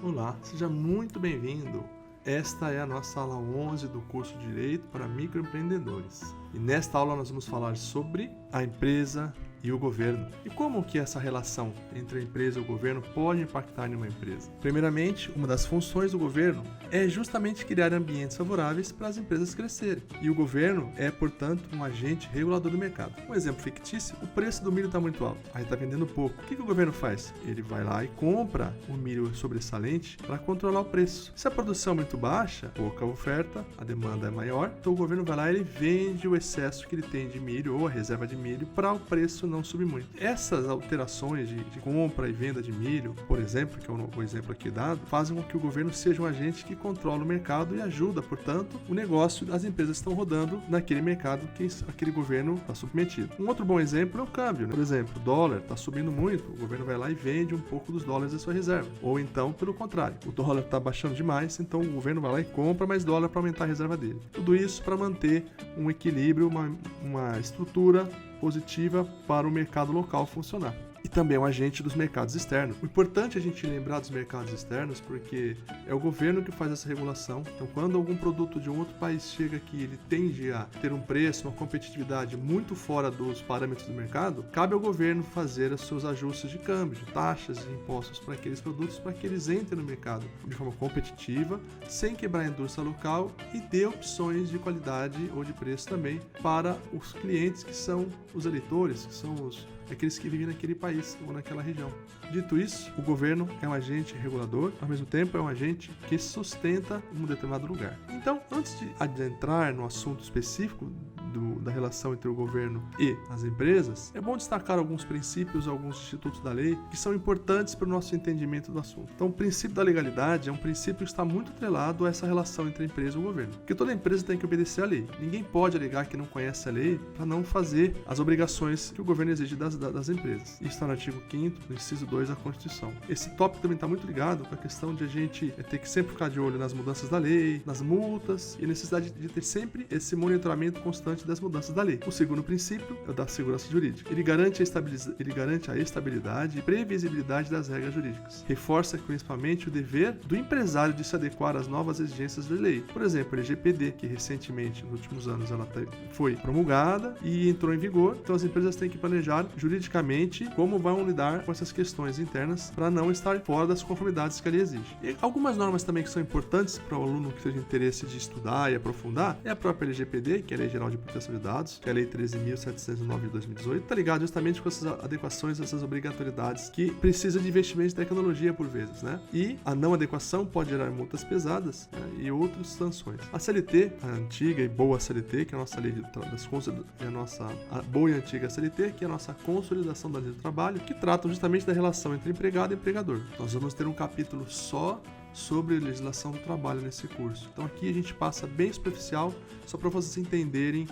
Olá, seja muito bem-vindo. Esta é a nossa aula 11 do curso de Direito para Microempreendedores. E nesta aula nós vamos falar sobre a empresa e o governo. E como que essa relação entre a empresa e o governo pode impactar em uma empresa? Primeiramente, uma das funções do governo é justamente criar ambientes favoráveis para as empresas crescerem. E o governo é, portanto, um agente regulador do mercado. Um exemplo fictício, o preço do milho está muito alto, aí está vendendo pouco. O que o governo faz? Ele vai lá e compra o milho sobressalente para controlar o preço. Se a produção é muito baixa, pouca oferta, a demanda é maior, então o governo vai lá e ele vende o excesso que ele tem de milho ou a reserva de milho para o preço não subir muito. Essas alterações de compra e venda de milho, por exemplo, que é o exemplo aqui dado, fazem com que o governo seja um agente que controla o mercado e ajuda, portanto, o negócio das empresas que estão rodando naquele mercado que aquele governo está submetido. Um outro bom exemplo é o câmbio, né? Por exemplo, o dólar está subindo muito, o governo vai lá e vende um pouco dos dólares da sua reserva. Ou então, pelo contrário, o dólar está baixando demais, então o governo vai lá e compra mais dólar para aumentar a reserva dele. Tudo isso para manter um equilíbrio, uma estrutura positiva para o mercado local funcionar. E também é um agente dos mercados externos. O importante é a gente lembrar dos mercados externos porque é o governo que faz essa regulação. Então, quando algum produto de um outro país chega aqui, ele tende a ter um preço, uma competitividade muito fora dos parâmetros do mercado, cabe ao governo fazer os seus ajustes de câmbio, de taxas e impostos para aqueles produtos, para que eles entrem no mercado de forma competitiva, sem quebrar a indústria local e dê opções de qualidade ou de preço também para os clientes que são os eleitores, que são aqueles que vivem naquele país ou naquela região. Dito isso, o governo é um agente regulador, ao mesmo tempo é um agente que sustenta um determinado lugar. Então, antes de adentrar no assunto específico da relação entre o governo e as empresas, é bom destacar alguns princípios, alguns institutos da lei que são importantes para o nosso entendimento do assunto. Então, o princípio da legalidade é um princípio que está muito atrelado a essa relação entre a empresa e o governo, porque toda empresa tem que obedecer à lei. Ninguém pode alegar que não conhece a lei para não fazer as obrigações que o governo exige das empresas. Isso está no artigo 5º, no inciso 2 da Constituição. Esse tópico também está muito ligado com a questão de a gente ter que sempre ficar de olho nas mudanças da lei, nas multas e a necessidade de ter sempre esse monitoramento constante das mudanças da lei. O segundo princípio é o da segurança jurídica. Ele garante a estabilidade e previsibilidade das regras jurídicas. Reforça principalmente o dever do empresário de se adequar às novas exigências da lei. Por exemplo, a LGPD, que recentemente, nos últimos anos, ela foi promulgada e entrou em vigor. Então as empresas têm que planejar juridicamente como vão lidar com essas questões internas para não estar fora das conformidades que a lei exige. E algumas normas também que são importantes para o aluno que tenha interesse de estudar e aprofundar é a própria LGPD, que é a Lei Geral de Proteção de Dados, que é a Lei 13.709 de 2018, está ligado justamente com essas adequações, essas obrigatoriedades que precisa de investimento em tecnologia por vezes, né? E a não adequação pode gerar multas pesadas, né? E outras sanções. A CLT, a antiga e boa CLT, que é a nossa lei das é a nossa boa e antiga CLT, que é a nossa consolidação da lei do trabalho, que tratam justamente da relação entre empregado e empregador. Nós vamos ter um capítulo só sobre legislação do trabalho nesse curso. Então aqui a gente passa bem superficial, só para vocês entenderem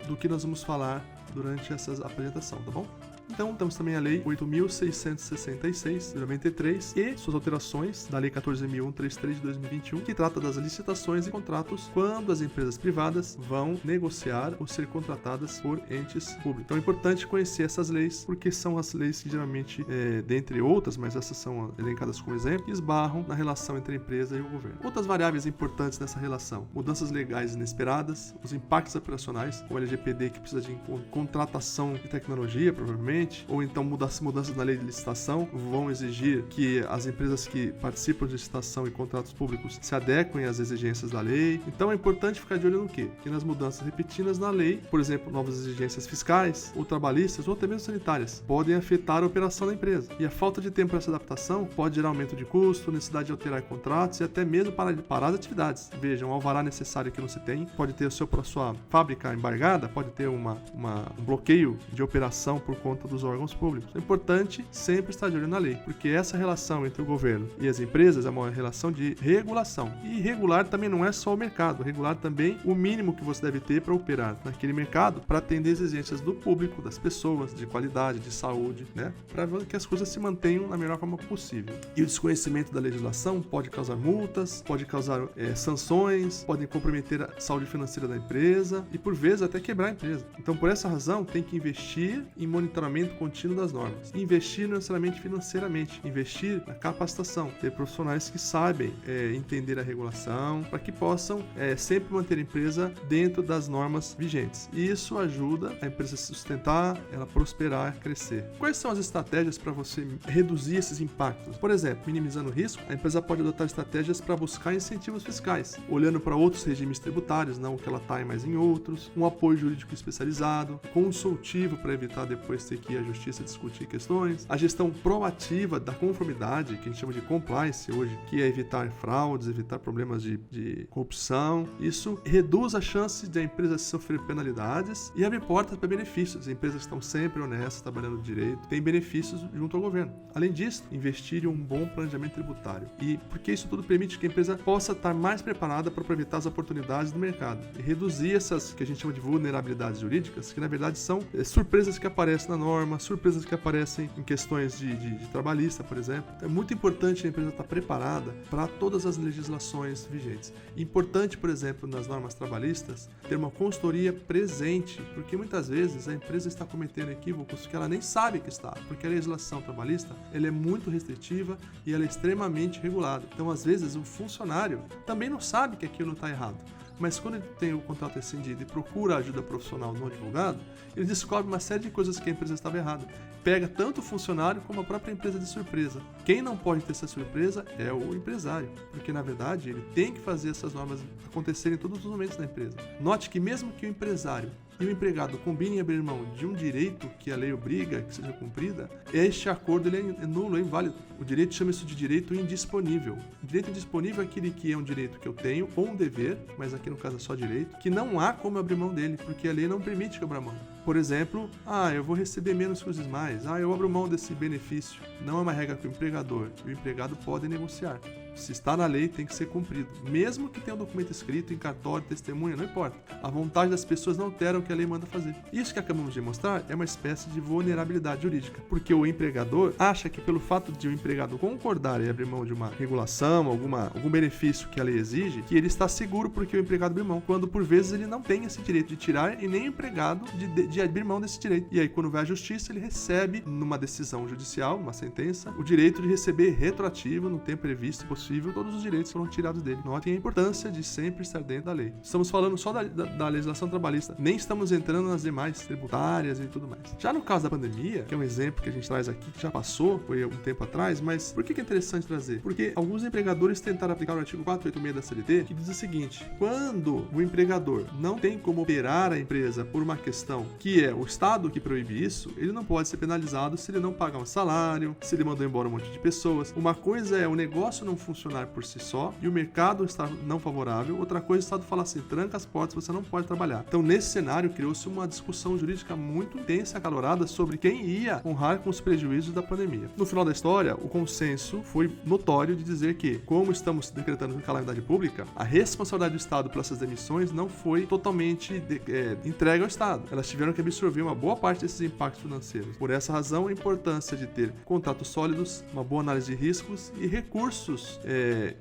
do que nós vamos falar durante essa apresentação, tá bom? Então, temos também a Lei 8.666, de 93, e suas alterações da Lei 14.133, de 2021, que trata das licitações e contratos quando as empresas privadas vão negociar ou ser contratadas por entes públicos. Então, é importante conhecer essas leis, porque são as leis que geralmente, dentre outras, mas essas são elencadas como exemplo, esbarram na relação entre a empresa e o governo. Outras variáveis importantes nessa relação: mudanças legais inesperadas, os impactos operacionais, como a LGPD, que precisa de contratação de tecnologia, provavelmente, ou então mudanças na lei de licitação vão exigir que as empresas que participam de licitação e contratos públicos se adequem às exigências da lei. Então é importante ficar de olho no quê? Que nas mudanças repetidas na lei, por exemplo, novas exigências fiscais, ou trabalhistas, ou até mesmo sanitárias, podem afetar a operação da empresa. E a falta de tempo para essa adaptação pode gerar aumento de custo, necessidade de alterar contratos e até mesmo parar as atividades. Vejam, um alvará necessário que não se tem, pode ter a sua fábrica embargada, pode ter um bloqueio de operação por conta dos órgãos públicos. É importante sempre estar de olho na lei, porque essa relação entre o governo e as empresas é uma relação de regulação. E regular também não é só o mercado, regular também o mínimo que você deve ter para operar naquele mercado, para atender as exigências do público, das pessoas, de qualidade, de saúde, né? Para que as coisas se mantenham da melhor forma possível. E o desconhecimento da legislação pode causar multas, pode causar sanções, pode comprometer a saúde financeira da empresa e, por vezes, até quebrar a empresa. Então, por essa razão, tem que investir em monitoramento cumprimento contínuo das normas. Investir não necessariamente financeiramente, investir na capacitação, ter profissionais que sabem entender a regulação, para que possam sempre manter a empresa dentro das normas vigentes. E isso ajuda a empresa a se sustentar, ela prosperar, crescer. Quais são as estratégias para você reduzir esses impactos? Por exemplo, minimizando o risco, a empresa pode adotar estratégias para buscar incentivos fiscais, olhando para outros regimes tributários, não que ela está mais em outros, um apoio jurídico especializado, consultivo para evitar depois ter que ir à justiça discutir questões, a gestão proativa da conformidade, que a gente chama de compliance hoje, que é evitar fraudes, evitar problemas de corrupção. Isso reduz a chance da empresa sofrer penalidades e abre portas para benefícios. As empresas estão sempre honestas, trabalhando direito, têm benefícios junto ao governo. Além disso, investir em um bom planejamento tributário. E porque isso tudo permite que a empresa possa estar mais preparada para aproveitar as oportunidades do mercado e reduzir essas que a gente chama de vulnerabilidades jurídicas, que na verdade são surpresas que aparecem na norma, surpresas que aparecem em questões de trabalhista, por exemplo. É muito importante a empresa estar preparada para todas as legislações vigentes. Importante, por exemplo, nas normas trabalhistas, ter uma consultoria presente, porque muitas vezes a empresa está cometendo equívocos que ela nem sabe que está, porque a legislação trabalhista ela é muito restritiva e ela é extremamente regulada. Então, às vezes, o funcionário também não sabe que aquilo está errado. Mas quando ele tem o contrato rescindido e procura ajuda profissional no advogado, ele descobre uma série de coisas que a empresa estava errada. Pega tanto o funcionário como a própria empresa de surpresa. Quem não pode ter essa surpresa é o empresário, porque na verdade ele tem que fazer essas normas acontecerem em todos os momentos da empresa. Note que mesmo que o empresário e o empregado combinem abrir mão de um direito que a lei obriga que seja cumprida, este acordo ele é nulo, é inválido. O direito chama isso de direito indisponível. O direito indisponível é aquele que é um direito que eu tenho ou um dever, mas aqui no caso é só direito, que não há como abrir mão dele, porque a lei não permite que eu abra mão. Por exemplo, eu vou receber menos que os demais, eu abro mão desse benefício. Não é uma regra que o empregador e o empregado podem negociar. Se está na lei, tem que ser cumprido. Mesmo que tenha um documento escrito, em cartório, testemunha, não importa. A vontade das pessoas não altera o que a lei manda fazer. Isso que acabamos de mostrar é uma espécie de vulnerabilidade jurídica, porque o empregador acha que pelo fato de o empregado concordar e abrir mão de uma regulação, algum benefício que a lei exige, que ele está seguro porque o empregado abriu mão, quando por vezes ele não tem esse direito de tirar e nem o empregado de abrir mão desse direito. E aí quando vai à justiça, ele recebe, numa decisão judicial, uma sentença, o direito de receber retroativo no tempo previsto e possível todos os direitos foram tirados dele. Notem a importância de sempre estar dentro da lei. Estamos falando só da legislação trabalhista, nem estamos entrando nas demais tributárias e tudo mais. Já no caso da pandemia, que é um exemplo que a gente traz aqui, que já passou, foi um tempo atrás, mas por que é interessante trazer? Porque alguns empregadores tentaram aplicar o artigo 486 da CLT, que diz o seguinte: quando o empregador não tem como operar a empresa por uma questão que é o Estado que proíbe isso, ele não pode ser penalizado se ele não pagar um salário, se ele mandou embora um monte de pessoas. Uma coisa é o negócio não funcionar por si só e o mercado está não favorável, outra coisa é o Estado falar assim, tranca as portas, você não pode trabalhar. Então nesse cenário criou-se uma discussão jurídica muito intensa e acalorada sobre quem ia honrar com os prejuízos da pandemia. No final da história, o consenso foi notório de dizer que, como estamos decretando calamidade pública, a responsabilidade do Estado por essas demissões não foi totalmente entregue ao Estado. Elas tiveram que absorver uma boa parte desses impactos financeiros. Por essa razão, a importância de ter contratos sólidos, uma boa análise de riscos e recursos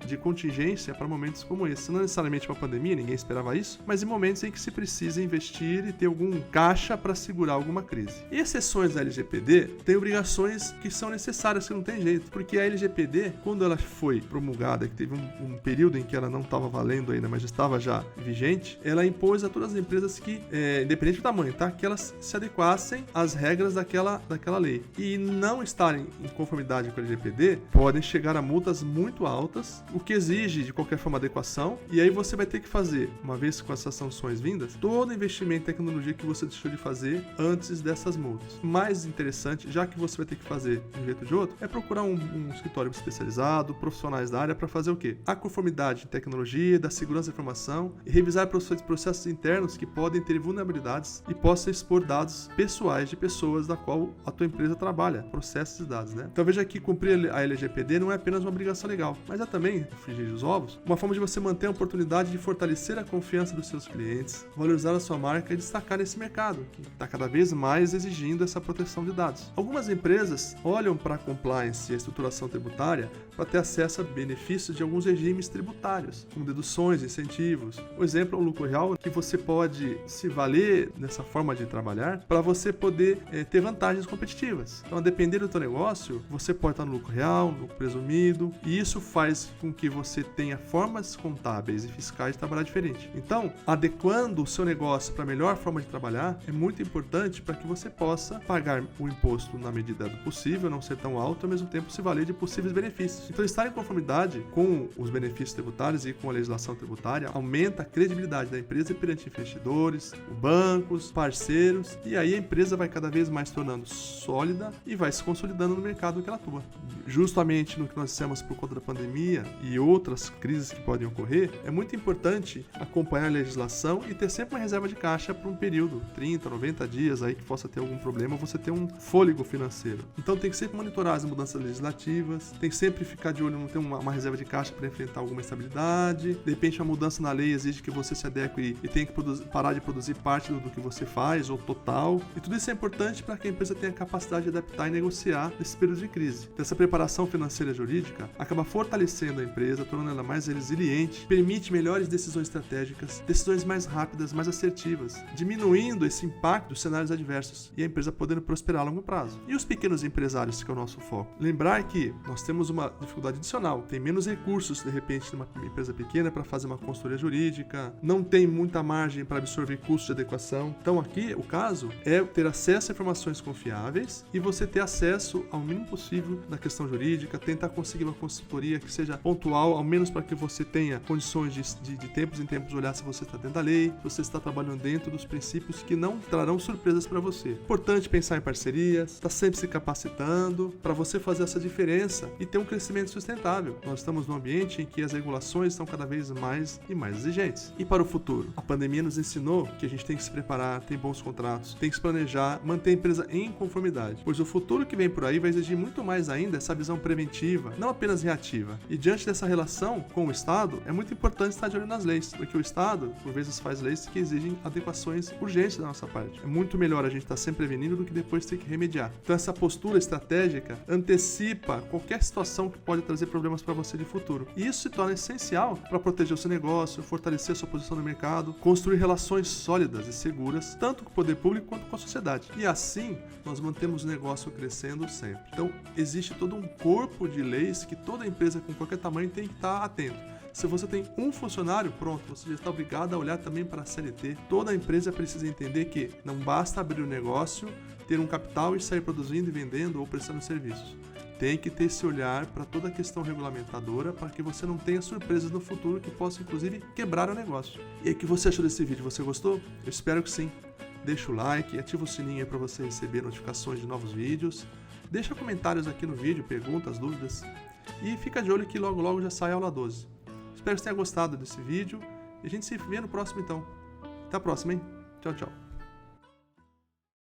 de contingência para momentos como esse. Não necessariamente uma pandemia, ninguém esperava isso, mas em momentos em que se precisa investir e ter algum caixa para segurar alguma crise. E exceções da LGPD têm obrigações que são necessárias, que não tem jeito, porque a LGPD, quando ela foi promulgada, que teve um período em que ela não estava valendo ainda, mas estava já vigente, ela impôs a todas as empresas que, independente do tamanho, que elas se adequassem às regras daquela lei. E não estarem em conformidade com a LGPD, podem chegar a multas muito altas, o que exige de qualquer forma adequação, e aí você vai ter que fazer, uma vez com essas sanções vindas, todo investimento em tecnologia que você deixou de fazer antes dessas multas. Mais interessante, já que você vai ter que fazer de um jeito ou de outro, é procurar um escritório especializado, profissionais da área para fazer o quê? A conformidade de tecnologia, da segurança da informação e revisar processos internos que podem ter vulnerabilidades e possam expor dados pessoais de pessoas da qual a tua empresa trabalha, processos e dados, né? Então veja que cumprir a LGPD não é apenas uma obrigação legal, mas é também, frigir dos ovos, uma forma de você manter a oportunidade de fortalecer a confiança dos seus clientes, valorizar a sua marca e destacar nesse mercado, que está cada vez mais exigindo essa proteção de dados. Algumas empresas olham para a compliance e a estruturação tributária para ter acesso a benefícios de alguns regimes tributários, como deduções, incentivos. O exemplo é o lucro real, que você pode se valer nessa forma de trabalhar para você poder ter vantagens competitivas. Então, a depender do teu negócio, você pode estar no lucro real, no lucro presumido, e isso faz com que você tenha formas contábeis e fiscais de trabalhar diferente. Então, adequando o seu negócio para a melhor forma de trabalhar é muito importante para que você possa pagar o imposto na medida do possível, não ser tão alto, e ao mesmo tempo se valer de possíveis benefícios. Então, estar em conformidade com os benefícios tributários e com a legislação tributária aumenta a credibilidade da empresa perante investidores, bancos, parceiros, e aí a empresa vai cada vez mais se tornando sólida e vai se consolidando no mercado que ela atua. Justamente no que nós dissemos por conta da pandemia e outras crises que podem ocorrer, é muito importante acompanhar a legislação e ter sempre uma reserva de caixa para um período, 30, 90 dias aí que possa ter algum problema, você ter um fôlego financeiro. Então tem que sempre monitorar as mudanças legislativas, tem que sempre ficar de olho, não ter uma reserva de caixa para enfrentar alguma instabilidade, de repente uma mudança na lei exige que você se adeque e tenha que parar de produzir parte do que você faz, ou total, e tudo isso é importante para que a empresa tenha a capacidade de adaptar e negociar nesse período de crise. Então, essa preparação financeira e jurídica acaba fortalecendo a empresa, tornando ela mais resiliente, permite melhores decisões estratégicas, decisões mais rápidas, mais assertivas, diminuindo esse impacto dos cenários adversos e a empresa podendo prosperar a longo prazo. E os pequenos empresários, que é o nosso foco? Lembrar que nós temos uma dificuldade adicional, tem menos recursos, de repente, numa empresa pequena para fazer uma consultoria jurídica, não tem muita margem para absorver custos de adequação. Então, aqui, o caso é ter acesso a informações confiáveis e você ter acesso ao mínimo possível na questão jurídica, tentar conseguir uma consultoria que seja pontual, ao menos para que você tenha condições de tempos em tempos olhar se você está dentro da lei, se você está trabalhando dentro dos princípios que não trarão surpresas para você. Importante pensar em parcerias, estar sempre se capacitando para você fazer essa diferença e ter um crescimento sustentável. Nós estamos num ambiente em que as regulações estão cada vez mais e mais exigentes. E para o futuro? A pandemia nos ensinou que a gente tem que se preparar, ter bons contratos, tem que se planejar, manter a empresa em conformidade, pois o futuro que vem por aí vai exigir muito mais ainda essa visão preventiva, não apenas reativa. E diante dessa relação com o Estado, é muito importante estar de olho nas leis, porque o Estado, por vezes, faz leis que exigem adequações urgentes da nossa parte. É muito melhor a gente estar sempre prevenindo do que depois ter que remediar. Então, essa postura estratégica antecipa qualquer situação que pode trazer problemas para você de futuro. E isso se torna essencial para proteger o seu negócio, fortalecer a sua posição no mercado, construir relações sólidas e seguras, tanto com o poder público quanto com a sociedade. E assim, nós mantemos o negócio crescendo sempre. Então, existe todo um corpo de leis que toda empresa com qualquer tamanho tem que estar atento. Se você tem um funcionário, pronto, você já está obrigado a olhar também para a CLT. Toda empresa precisa entender que não basta abrir um negócio, ter um capital e sair produzindo e vendendo ou prestando serviços. Tem que ter esse olhar para toda a questão regulamentadora para que você não tenha surpresas no futuro que possam, inclusive, quebrar o negócio. E aí, o que você achou desse vídeo? Você gostou? Eu espero que sim. Deixa o like, ativa o sininho aí para você receber notificações de novos vídeos. Deixa comentários aqui no vídeo, perguntas, dúvidas. E fica de olho que logo logo já sai a aula 12. Espero que você tenha gostado desse vídeo e a gente se vê no próximo então. Até a próxima, hein? Tchau, tchau.